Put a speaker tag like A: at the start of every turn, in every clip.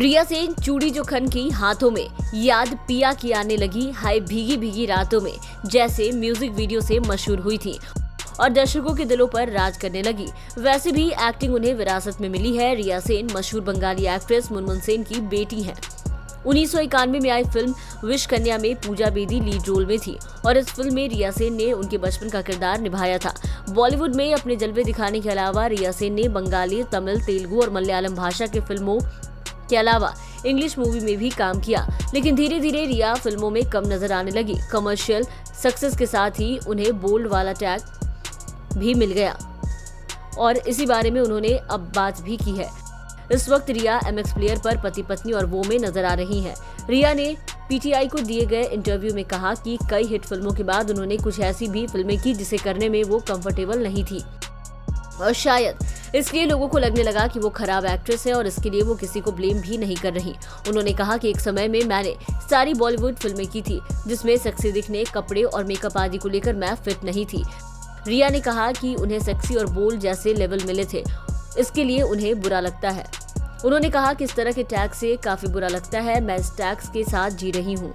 A: रिया सेन चूड़ी जो खन की हाथों में, याद पिया की आने लगी, हाय भीगी भीगी रातों में जैसे म्यूजिक वीडियो से मशहूर हुई थी और दर्शकों के दिलों पर राज करने लगी। वैसे भी एक्टिंग उन्हें विरासत में मिली है। रिया सेन मशहूर बंगाली एक्ट्रेस मुनमुन सेन की बेटी हैं। 1991 में आई फिल्म विश कन्या में पूजा बेदी लीड रोल में थी और इस फिल्म में रिया सेन ने उनके बचपन का किरदार निभाया था। बॉलीवुड में अपने जलवे दिखाने के अलावा रिया सेन ने बंगाली, तमिल, तेलुगु और मलयालम भाषा के फिल्मों के अलावा इंग्लिश मूवी में भी काम किया, लेकिन धीरे धीरे रिया फिल्मों में कम नजर आने लगी। कमर्शियल सक्सेस के साथ ही उन्हें बोल्ड वाला टैग भी मिल गया और इसी बारे में उन्होंने अब बात भी की है। इस वक्त रिया MX प्लेयर पर पति पत्नी और वो में नजर आ रही हैं। रिया ने PTI को दिए गए इंटरव्यू में कहा कि कई हिट फिल्मों के बाद उन्होंने कुछ ऐसी भी फिल्में की जिसे करने में वो कंफर्टेबल नहीं थी और शायद इसलिए लोगों को लगने लगा कि वो खराब एक्ट्रेस है और इसके लिए वो किसी को ब्लेम भी नहीं कर रही। उन्होंने कहा कि एक समय में मैंने सारी बॉलीवुड फिल्में की थी जिसमें सेक्सी दिखने, कपड़े और मेकअप आदि को लेकर मैं फिट नहीं थी। रिया ने कहा कि उन्हें सेक्सी और बोल्ड जैसे लेवल मिले थे, इसके लिए उन्हें बुरा लगता है। उन्होंने कहा कि इस तरह के टैग से काफी बुरा लगता है, मैं इस टैग्स के साथ जी रही हूँ।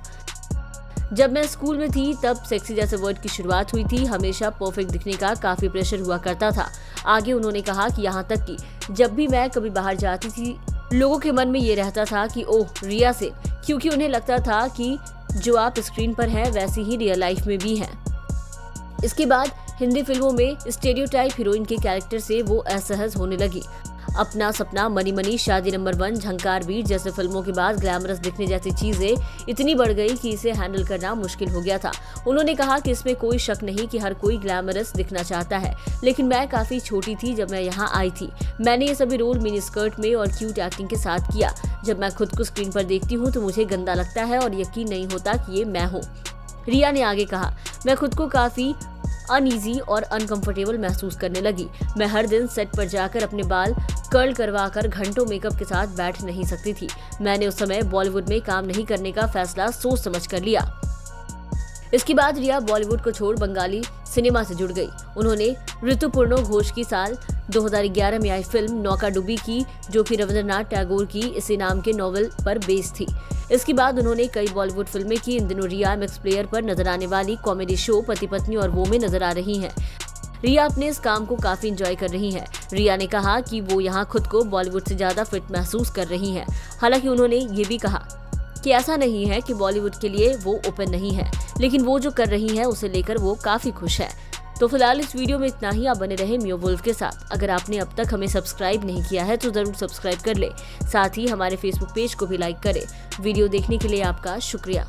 A: जब मैं स्कूल में थी तब सेक्सी जैसे वर्ड की शुरुआत हुई थी, हमेशा परफेक्ट दिखने का काफी प्रेशर हुआ करता था। आगे उन्होंने कहा कि यहाँ तक कि जब भी मैं कभी बाहर जाती थी लोगों के मन में ये रहता था कि ओह रिया सेन, क्योंकि उन्हें लगता था कि जो आप स्क्रीन पर हैं वैसी ही रियल लाइफ में भी हैं। इसके बाद हिंदी फिल्मों में स्टेरियोटाइप हीरोइन के कैरेक्टर से वो असहज होने लगी। अपना सपना, मनी मनी, शादी नंबर 1, झंकार वीर जैसे फिल्मों के बाद ग्लैमरस दिखने जैसी चीजें इतनी बढ़ गई कि इसे हैंडल करना मुश्किल हो गया था। उन्होंने कहा कि इसमें कोई शक नहीं कि हर कोई ग्लैमरस दिखना चाहता है, लेकिन मैं काफी छोटी थी जब मैं यहाँ आई थी। मैंने ये सभी रोल मिनी स्कर्ट में और क्यूट एक्टिंग के साथ किया। जब मैं खुद को स्क्रीन पर देखती हूँ तो मुझे गंदा लगता है और यकीन नहीं होता कि ये मैं हूँ। रिया ने आगे कहा, मैं खुद को काफी अनईजी और अनकंफर्टेबल महसूस करने लगी। मैं हर दिन सेट पर जाकर अपने बाल कर्ल करवाकर घंटों मेकअप के साथ बैठ नहीं सकती थी। मैंने उस समय बॉलीवुड में काम नहीं करने का फैसला सोच समझ कर लिया। इसके बाद रिया बॉलीवुड को छोड़ बंगाली सिनेमा से जुड़ गई। उन्होंने ऋतुपूर्ण घोष की साल 2011 में आई फिल्म नौका डूबी की, जो कि रविंद्रनाथ टैगोर की इसी नाम के नॉवेल पर बेस्ड थी। इसके बाद उन्होंने कई बॉलीवुड फिल्में की। इन दिनों रिया MX प्लेयर पर नजर आने वाली कॉमेडी शो पति पत्नी और वो में नजर आ रही हैं। रिया अपने इस काम को काफी एंजॉय कर रही हैं। रिया ने कहा कि वो यहाँ खुद को बॉलीवुड से ज्यादा फिट महसूस कर रही हैं। हालांकि उन्होंने ये भी कहा कि ऐसा नहीं है कि बॉलीवुड के लिए वो ओपन नहीं है, लेकिन वो जो कर रही हैं उसे लेकर वो काफी खुश है। तो फिलहाल इस वीडियो में इतना ही। आप बने रहे मियो वुल्फ के साथ। अगर आपने अब तक हमें सब्सक्राइब नहीं किया है तो जरूर सब्सक्राइब कर ले, साथ ही हमारे फेसबुक पेज को भी लाइक करें। वीडियो देखने के लिए आपका शुक्रिया।